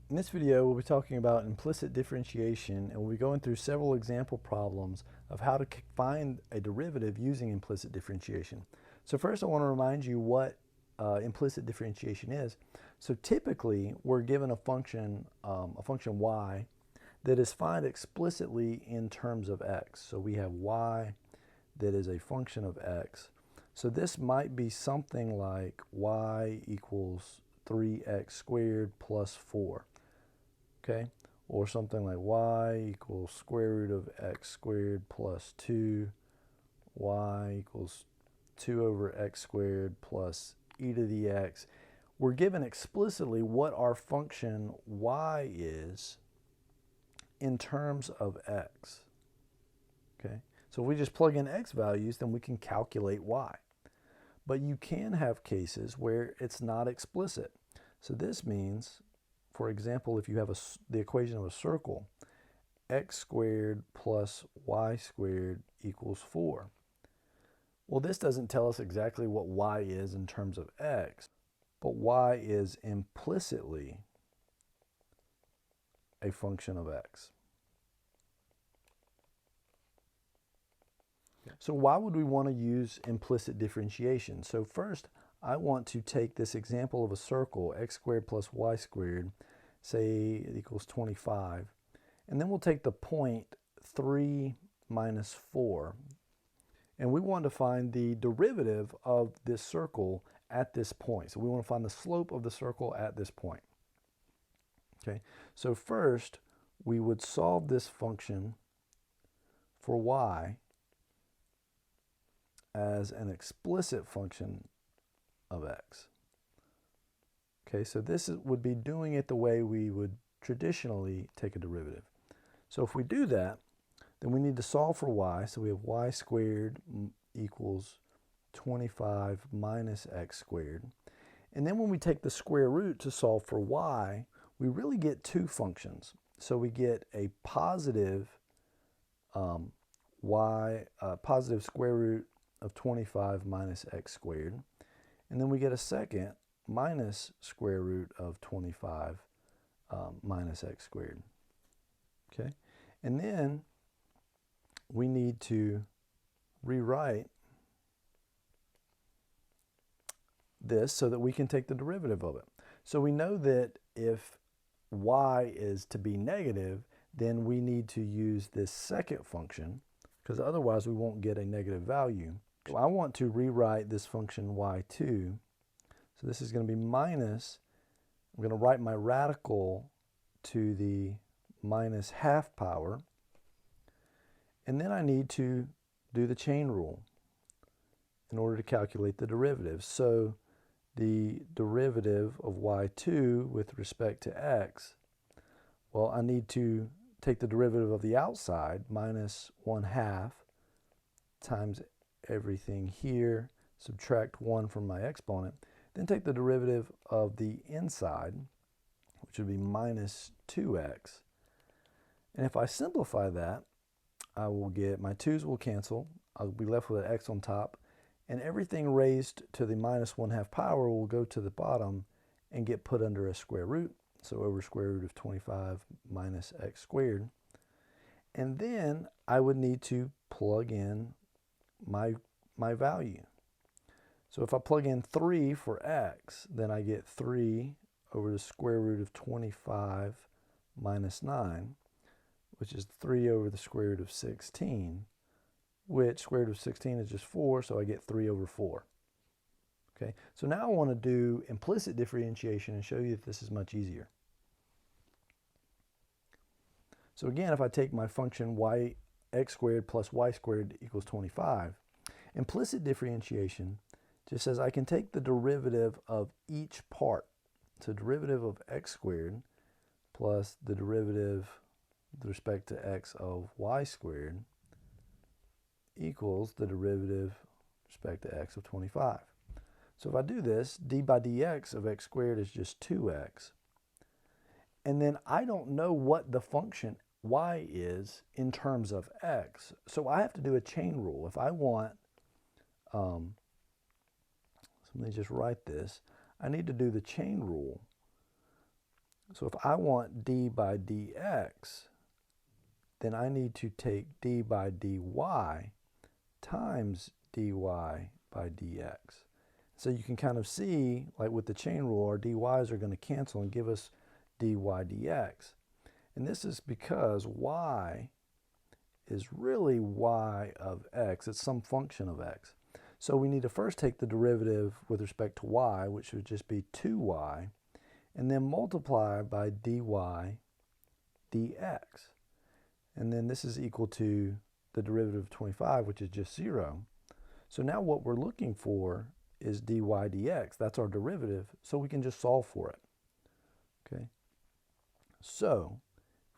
In this video, we'll be talking about implicit differentiation, and we'll be going through several example problems of how to find a derivative using implicit differentiation. So first, I want to remind you what implicit differentiation is. So typically, we're given a function y that is defined explicitly in terms of x. So we have y that is a function of x. So this might be something like y equals 3x squared plus 4. Okay, or something like y equals square root of x squared plus 2, y equals 2 over x squared plus e to the x. We're given explicitly what our function y is in terms of x. Okay, so if we just plug in x values, then we can calculate y. But you can have cases where it's not explicit. So this means, for example, if you have the equation of a circle, x squared plus y squared equals 4. Well, this doesn't tell us exactly what y is in terms of x, but y is implicitly a function of x. So why would we want to use implicit differentiation? So first, I want to take this example of a circle, x squared plus y squared, say it equals 25. And then we'll take the point 3 minus 4. And we want to find the derivative of this circle at this point. So we want to find the slope of the circle at this point. Okay, so first, we would solve this function for y as an explicit function of x. Okay, so this would be doing it the way we would traditionally take a derivative. So if we do that, then we need to solve for y. So we have y squared equals 25 minus x squared. And then when we take the square root to solve for y, we really get two functions. So we get a positive positive square root of 25 minus x squared. And then we get a second minus square root of 25 minus x squared. Okay, and then we need to rewrite this so that we can take the derivative of it. So we know that if y is to be negative, then we need to use this second function, because otherwise we won't get a negative value. So I want to rewrite this function y2. So this is going to be minus, I'm going to write my radical to the minus half power. And then I need to do the chain rule in order to calculate the derivative. So the derivative of y2 with respect to x, well, I need to take the derivative of the outside, minus 1/2 times everything here, subtract 1 from my exponent, then take the derivative of the inside, which would be minus 2x. And if I simplify that, I will get, my 2's will cancel, I'll be left with an x on top, and everything raised to the minus 1/2 power will go to the bottom and get put under a square root. So over square root of 25 minus x squared. And then I would need to plug in my value. So if I plug in 3 for x, then I get 3 over the square root of 25 minus 9, which is 3 over the square root of 16, which square root of 16 is just 4, so I get 3 over 4. Okay, so now I want to do implicit differentiation and show you that this is much easier. So again, if I take my function x squared plus y squared equals 25, implicit differentiation just says I can take the derivative of each part. So derivative of x squared plus the derivative with respect to x of y squared equals the derivative with respect to x of 25. So if I do this, d by dx of x squared is just 2x. And then I don't know what the function y is in terms of x. So I have to do a chain rule. If I want, so let me just write this. I need to do the chain rule So if I want d by dx, then I need to take d by dy times dy by dx. So you can kind of see, like with the chain rule, our dy's are going to cancel and give us dy dx. And this is because y is really y of x. It's some function of x. So we need to first take the derivative with respect to y, which would just be 2y, and then multiply by dy dx. And then this is equal to the derivative of 25, which is just 0. So now what we're looking for is dy dx. That's our derivative, so we can just solve for it. Okay. So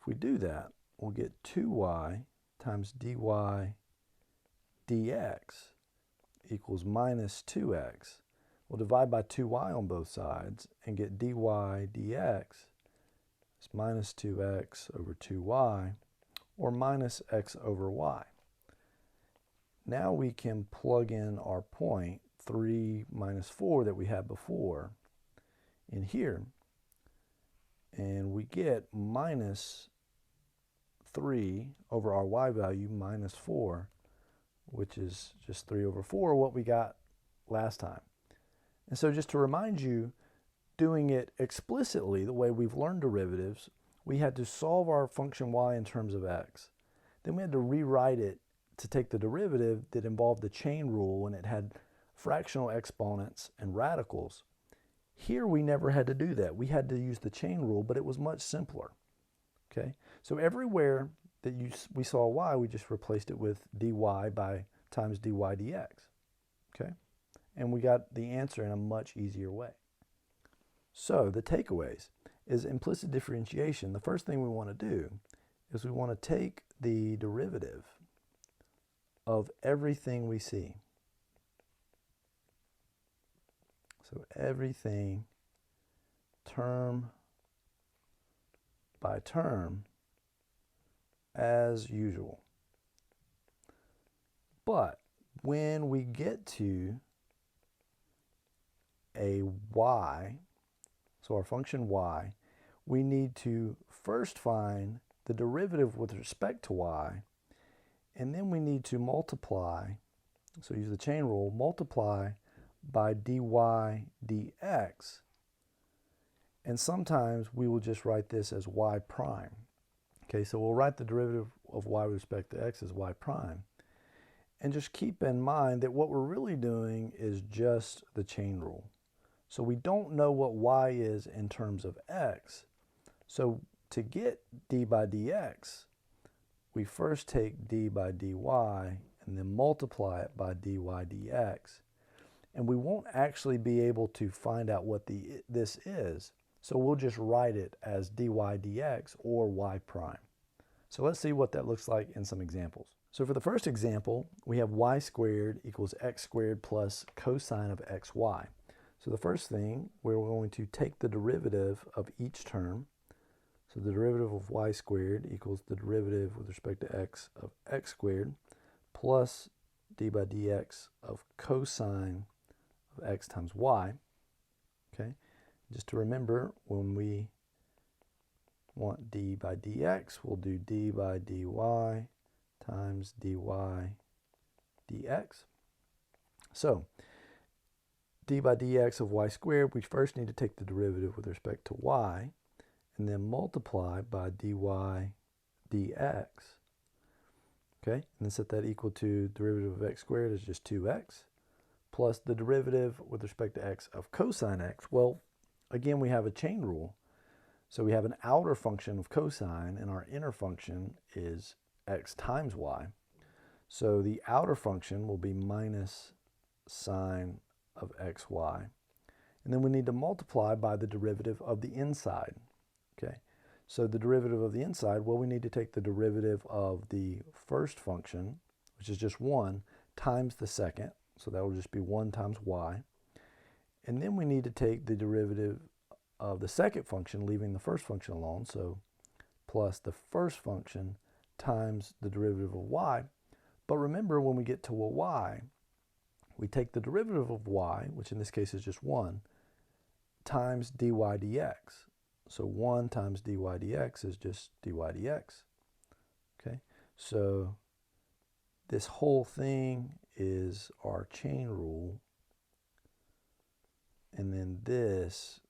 if we do that, we'll get 2y times dy dx equals minus 2x. We'll divide by 2y on both sides and get dy dx is minus 2x over 2y, or minus x over y. Now we can plug in our point, 3 minus 4 that we had before, in here, and we get minus 3 over our y value minus 4, which is just 3 over 4, what we got last time. And so just to remind you, doing it explicitly, the way we've learned derivatives, we had to solve our function y in terms of x. Then we had to rewrite it to take the derivative that involved the chain rule when it had fractional exponents and radicals. Here we never had to do that. We had to use the chain rule, but it was much simpler. Okay, so everywhere that we saw y, we just replaced it with dy by times dy dx. Okay, and we got the answer in a much easier way. So the takeaways is implicit differentiation. The first thing we want to do is we want to take the derivative of everything we see. So everything term by term as usual. But when we get to a y, so our function y, we need to first find the derivative with respect to y, and then we need to multiply, so use the chain rule, multiply by dy dx, and sometimes we will just write this as y prime. Okay, so we'll write the derivative of y with respect to x as y prime. And just keep in mind that what we're really doing is just the chain rule. So we don't know what y is in terms of x. So to get d by dx, we first take d by dy and then multiply it by dy dx. And we won't actually be able to find out what this is. So we'll just write it as dy dx or y prime. So let's see what that looks like in some examples. So for the first example, we have y squared equals x squared plus cosine of xy. So the first thing, we're going to take the derivative of each term. So the derivative of y squared equals the derivative with respect to x of x squared plus d by dx of cosine of x times y. Okay, just to remember, when we want d by dx, we'll do d by dy times dy dx. So d by dx of y squared, we first need to take the derivative with respect to y and then multiply by dy dx. Okay, and then set that equal to derivative of x squared is just 2x plus the derivative with respect to x of cosine x. Well, again, we have a chain rule. So we have an outer function of cosine and our inner function is x times y. So the outer function will be minus sine of xy. And then we need to multiply by the derivative of the inside. Okay, so the derivative of the inside, well, we need to take the derivative of the first function, which is just 1, times the second. So that will just be 1 times y. And then we need to take the derivative of the second function, leaving the first function alone. So plus the first function times the derivative of y. But remember, when we get to a y, we take the derivative of y, which in this case is just 1, times dy dx. So 1 times dy dx is just dy dx. Okay, so this whole thing is our chain rule. And then this,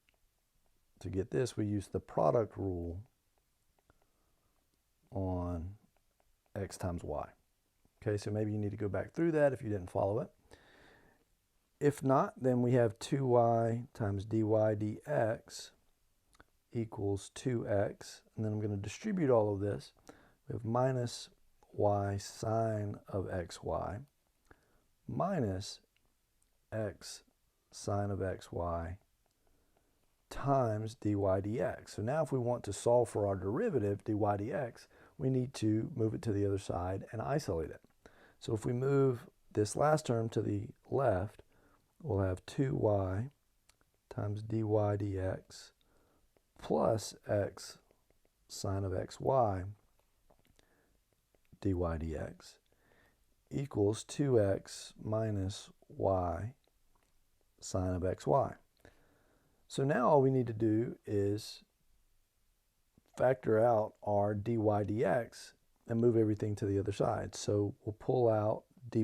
to get this, we use the product rule on x times y. Okay, so maybe you need to go back through that if you didn't follow it. If not, then we have 2y times dy dx equals 2x. And then I'm going to distribute all of this. We have minus y sine of xy minus x sine of xy times dy dx. So now if we want to solve for our derivative, dy dx, we need to move it to the other side and isolate it. So if we move this last term to the left, we'll have 2y times dy dx plus x sine of xy dy dx equals 2x minus y sine of xy. So now all we need to do is factor out our dy dx and move everything to the other side. So we'll pull out dy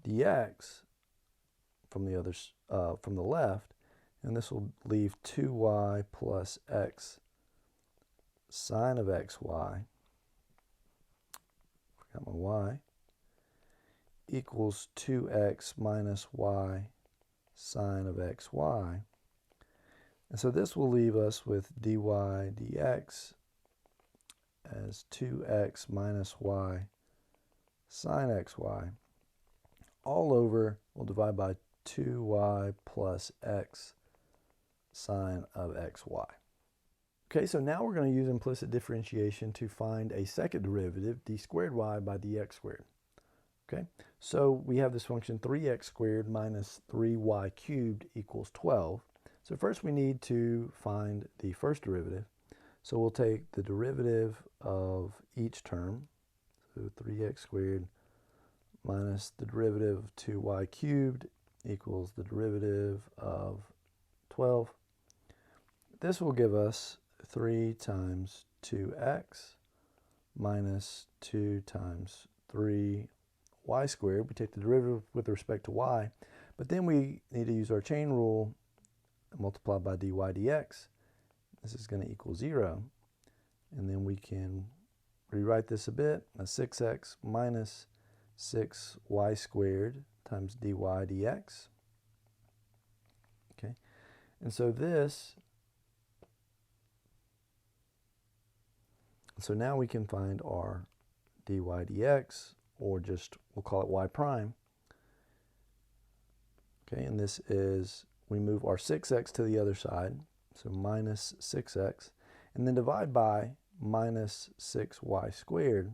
dx from the left, and this will leave 2y plus x sine of xy, forgot my y, equals 2x minus y sine of xy. And so this will leave us with dy dx as 2x minus y sine xy all over, we'll divide by 2y plus x sine of xy. Okay, so now we're going to use implicit differentiation to find a second derivative, d squared y by dx squared. Okay, so we have this function 3x squared minus 3y cubed equals 12. So first we need to find the first derivative. So we'll take the derivative of each term, so 3x squared minus the derivative of 2y cubed equals the derivative of 12. This will give us 3 times 2x minus 2 times 3y squared. We take the derivative with respect to y, but then we need to use our chain rule and multiply by dy dx. This is going to equal 0. And then we can rewrite this a bit as 6x minus 6y squared times dy dx. Okay, and so now we can find our dy dx, or just we'll call it y prime. Okay, and this is, we move our 6x to the other side, so minus 6x, and then divide by minus 6y squared.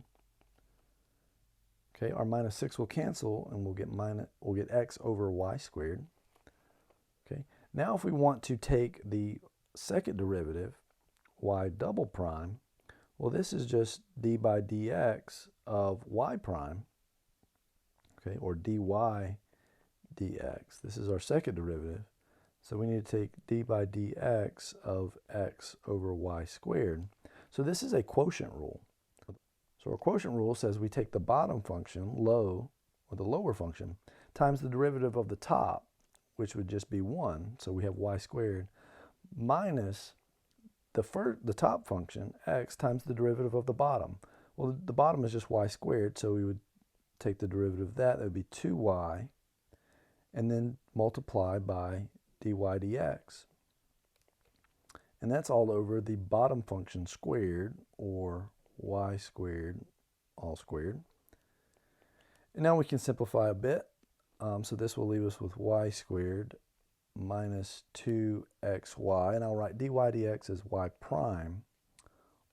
Okay, our minus 6 will cancel, and we'll get x over y squared. Okay, now if we want to take the second derivative, y double prime, well, this is just d by dx of y prime, okay, or dy dx. This is our second derivative. So we need to take d by dx of x over y squared. So this is a quotient rule. So our quotient rule says we take the bottom function, low, or the lower function, times the derivative of the top, which would just be 1, so we have y squared, minus the top function, x, times the derivative of the bottom. Well, the bottom is just y squared, so we would take the derivative of that. That would be 2y, and then multiply by dy dx. And that's all over the bottom function squared, or y squared all squared. And now we can simplify a bit. So this will leave us with y squared minus 2xy, and I'll write dy dx as y prime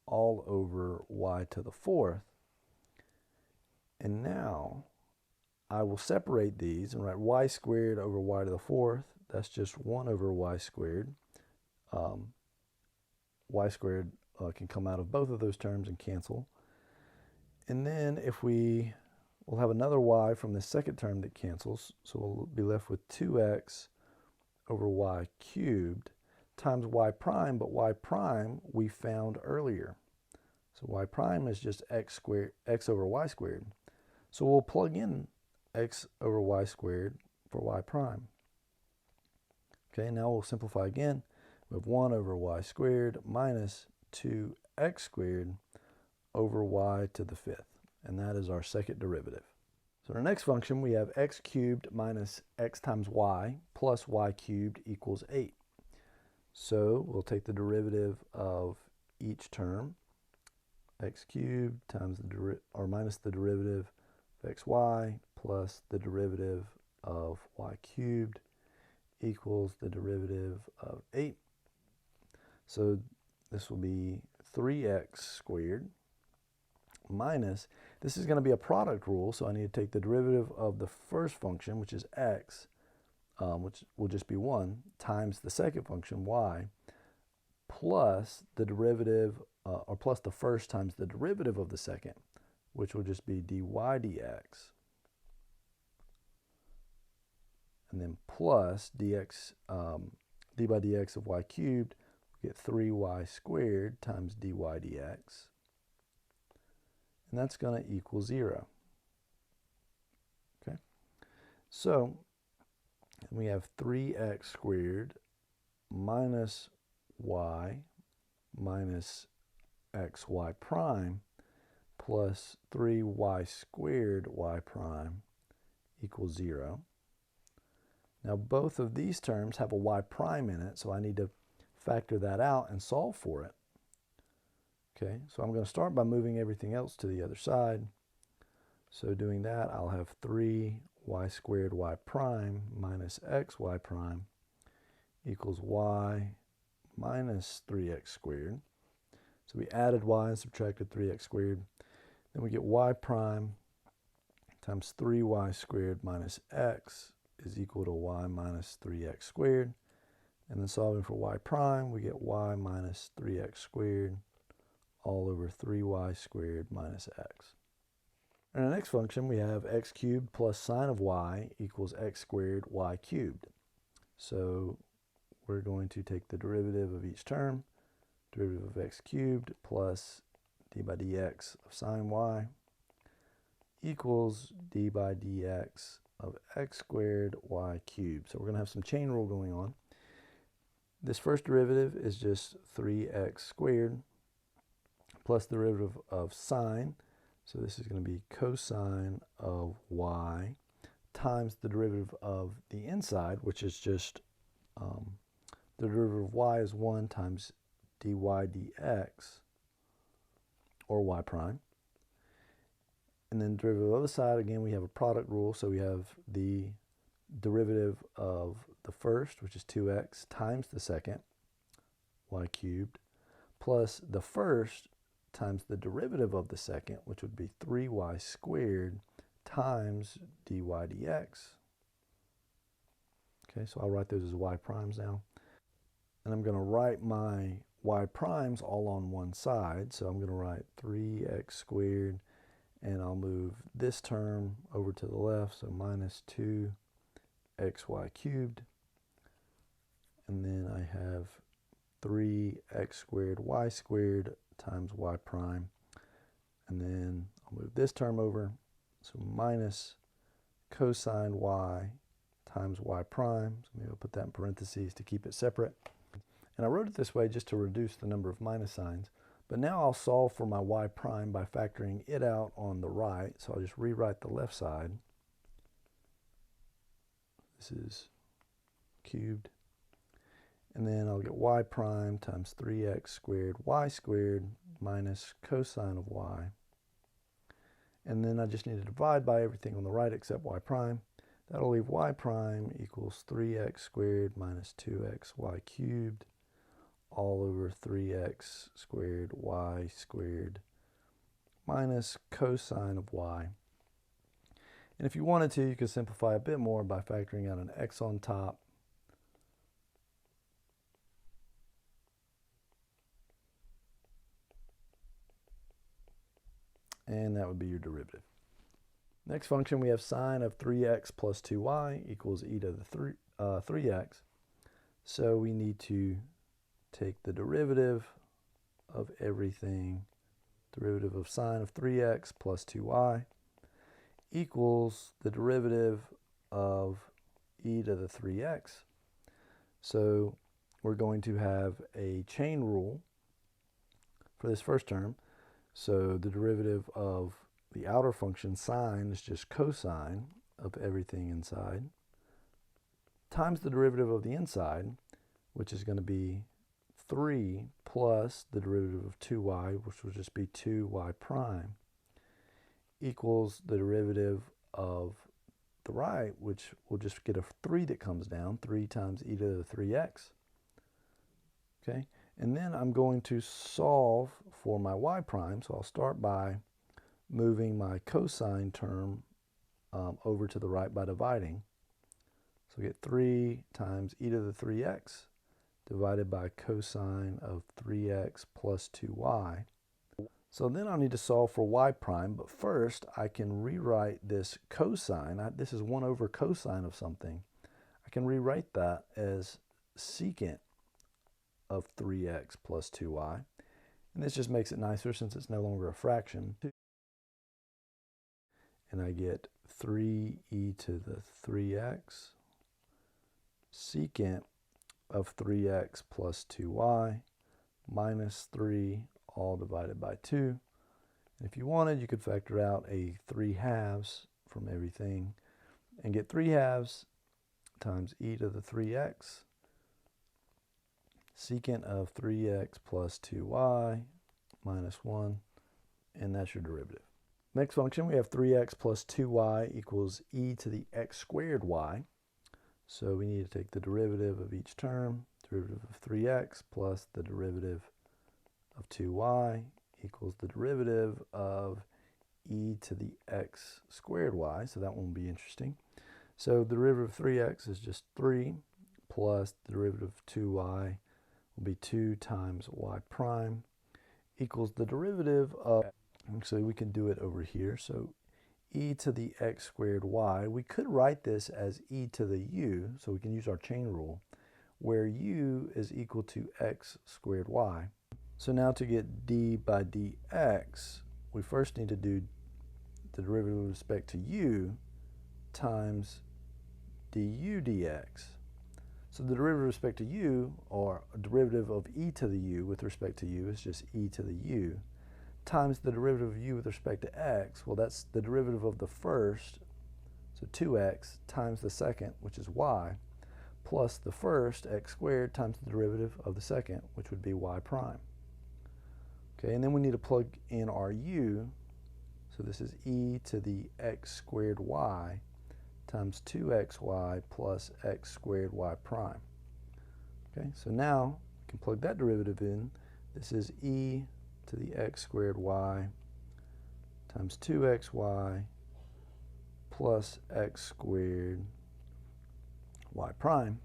all over y to the 4th. And now I will separate these and write y squared over y to the 4th. That's just 1 over y squared. Y squared can come out of both of those terms and cancel. And then if we'll have another y from the second term that cancels, so we'll be left with 2x over y cubed. times y prime, but y prime we found earlier. So y prime is just x over y squared. So we'll plug in x over y squared for y prime. Okay, now we'll simplify again. We have 1 over y squared minus 2x squared over y to the 5th. And that is our second derivative. So in our next function, we have x cubed minus x times y plus y cubed equals 8. So we'll take the derivative of each term, x cubed times minus the derivative of xy plus the derivative of y cubed equals the derivative of 8. So this will be 3x squared minus, this is going to be a product rule, so I need to take the derivative of the first function, which is x, which will just be 1, times the second function, y, plus the derivative, or plus the first times the derivative of the second, which will just be dy dx. And then plus dx, d by dx of y cubed, we get 3y squared times dy dx. And that's going to equal 0. Okay, so we have 3x squared minus y minus xy prime plus 3y squared y prime equals 0. Now both of these terms have a y prime in it, so I need to factor that out and solve for it. Okay, so I'm going to start by moving everything else to the other side. So doing that, I'll have 3y squared y prime minus xy prime equals y minus 3x squared. So we added y and subtracted 3x squared. Then we get y prime times 3y squared minus x is equal to y minus 3x squared. And then solving for y prime, we get y minus 3x squared all over 3y squared minus x. In the next function, we have x cubed plus sine of y equals x squared y cubed. So we're going to take the derivative of each term, derivative of x cubed plus d by dx of sine y equals d by dx of x squared y cubed. So we're going to have some chain rule going on. This first derivative is just 3x squared plus the derivative of sine. So this is going to be cosine of y times the derivative of the inside, which is just the derivative of y is 1 times dy dx, or y prime. And then derivative of the other side, again, we have a product rule, so we have the derivative of the first, which is 2x, times the second, y cubed, plus the first times the derivative of the second, which would be 3y squared times dy dx. Okay, so I'll write those as y primes now. And I'm going to write my y primes all on one side. So I'm going to write 3x squared, and I'll move this term over to the left, so minus 2xy cubed. And then I have 3x squared y squared times y prime. And then I'll move this term over, so minus cosine y times y prime. So maybe I'll put that in parentheses to keep it separate. And I wrote it this way just to reduce the number of minus signs. But now I'll solve for my y prime by factoring it out on the right. So I'll just rewrite the left side. This is cubed. And then I'll get y prime times 3x squared y squared minus cosine of y. And then I just need to divide by everything on the right except y prime. That'll leave y prime equals 3x squared minus 2xy cubed all over 3x squared y squared minus cosine of y. And if you wanted to, you could simplify a bit more by factoring out an x on top. And that would be your derivative. Next function, we have sine of 3x plus 2y equals e to the 3x. So we need to take the derivative of everything, derivative of sine of 3x plus 2y equals the derivative of e to the 3x. So we're going to have a chain rule for this first term. So the derivative of the outer function sine is just cosine of everything inside times the derivative of the inside, which is going to be 3 plus the derivative of 2y, which will just be 2y prime, equals the derivative of the right, which will just get a 3 that comes down, 3 times e to the 3x. Okay, and then I'm going to solve for my y prime, so I'll start by moving my cosine term over to the right by dividing. So we get 3 times e to the 3x divided by cosine of 3x plus 2y. So then I'll need to solve for y prime, but first I can rewrite this cosine. This is 1 over cosine of something. I can rewrite that as secant of 3x plus 2y. And this just makes it nicer since it's no longer a fraction. And I get 3e to the 3x secant of 3x plus 2y minus 3 all divided by 2. And if you wanted, you could factor out a 3/2 from everything and get 3/2 times e to the 3x secant of 3x plus 2y minus 1, and that's your derivative. Next function, we have 3x plus 2y equals e to the x squared y. So we need to take the derivative of each term, derivative of 3x plus the derivative of 2y equals the derivative of e to the x squared y. So that one will be interesting. So the derivative of 3x is just 3 plus the derivative of 2y will be 2 times y prime equals the derivative of, actually we can do it over here. So e to the x squared y, we could write this as e to the u, so we can use our chain rule, where u is equal to x squared y. So now to get d by dx, we first need to do the derivative with respect to u times du dx. So the derivative with respect to u, or derivative of e to the u with respect to u, is just e to the u, times the derivative of u with respect to x. Well, that's the derivative of the first, so 2x, times the second, which is y, plus the first, x squared, times the derivative of the second, which would be y prime. Okay, and then we need to plug in our u, so this is e to the x squared y times 2xy plus x squared y prime. Okay, so now we can plug that derivative in. This is e to the x squared y times 2xy plus x squared y prime.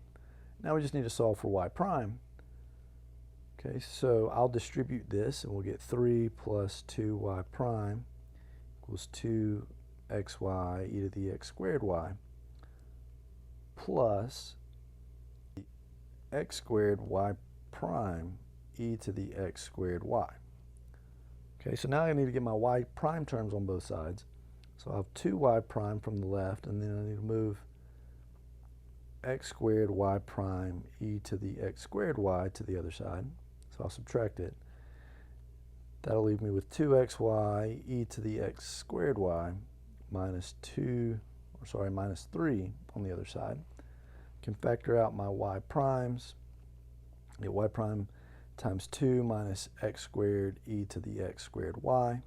Now we just need to solve for y prime. Okay, so I'll distribute this and we'll get 3 plus 2y prime equals 2xy e to the x squared y plus x squared y prime e to the x squared y. Okay, so now I need to get my y prime terms on both sides. So I'll have 2y prime from the left, and then I need to move x squared y prime e to the x squared y to the other side. So I'll subtract it. That'll leave me with 2xy e to the x squared y minus 3 on the other side. Can factor out my y primes. Get y prime times 2 minus x squared e to the x squared y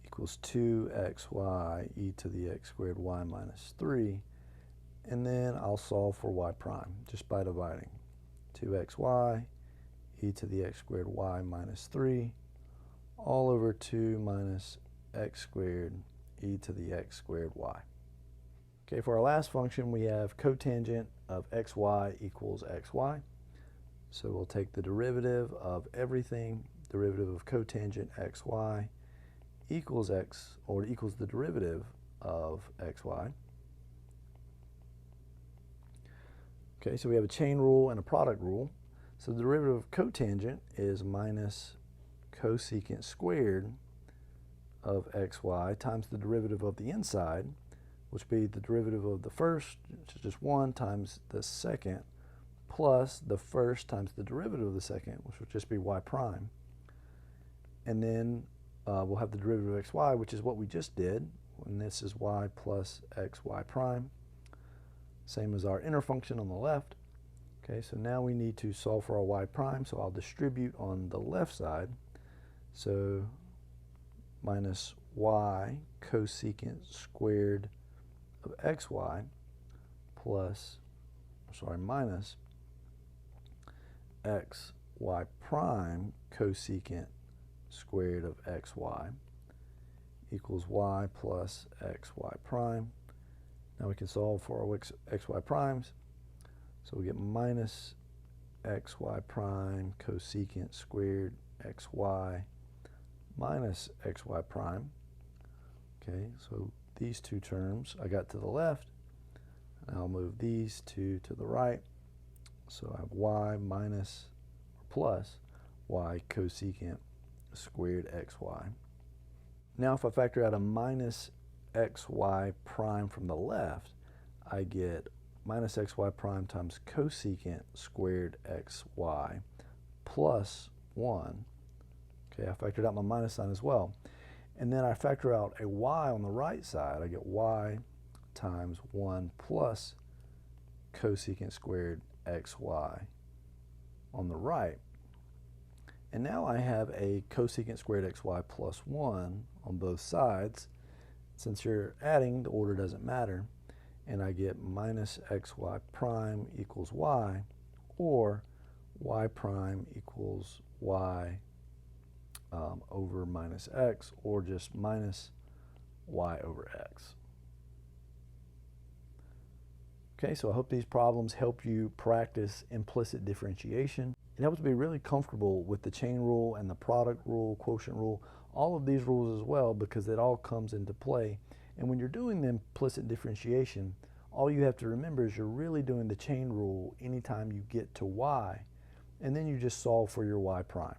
equals 2xy e to the x squared y minus 3. And then I'll solve for y prime just by dividing. 2xy e to the x squared y minus 3 all over 2 minus x squared e to the x squared y. Okay, for our last function, we have cotangent of xy equals xy. So we'll take the derivative of everything, derivative of cotangent xy equals x, or equals the derivative of xy. Okay, so we have a chain rule and a product rule. So the derivative of cotangent is minus cosecant squared of xy times the derivative of the inside, which would be the derivative of the first, which is just 1, times the second, plus the first times the derivative of the second, which would just be y prime. And then we'll have the derivative of xy, which is what we just did, and this is y plus xy prime, same as our inner function on the left. Okay, so now we need to solve for our y prime, so I'll distribute on the left side. So minus y cosecant squared of xy plus, minus xy prime cosecant squared of xy equals y plus xy prime. Now we can solve for our xy primes. So we get minus xy prime cosecant squared xy minus xy prime. Okay, so these two terms I got to the left, and I'll move these two to the right. So I have y minus or plus y cosecant squared xy. Now if I factor out a minus xy prime from the left, I get minus xy prime times cosecant squared xy plus 1. Okay, I factored out my minus sign as well. And then I factor out a y on the right side. I get y times 1 plus cosecant squared xy on the right. And now I have a cosecant squared xy plus 1 on both sides. Since you're adding, the order doesn't matter. And I get minus xy prime equals y, or y prime equals y over minus x, or just minus y over x. Okay, so I hope these problems help you practice implicit differentiation. It helps me be really comfortable with the chain rule and the product rule, quotient rule, all of these rules as well, because it all comes into play. And when you're doing the implicit differentiation, all you have to remember is you're really doing the chain rule anytime you get to y, and then you just solve for your y prime.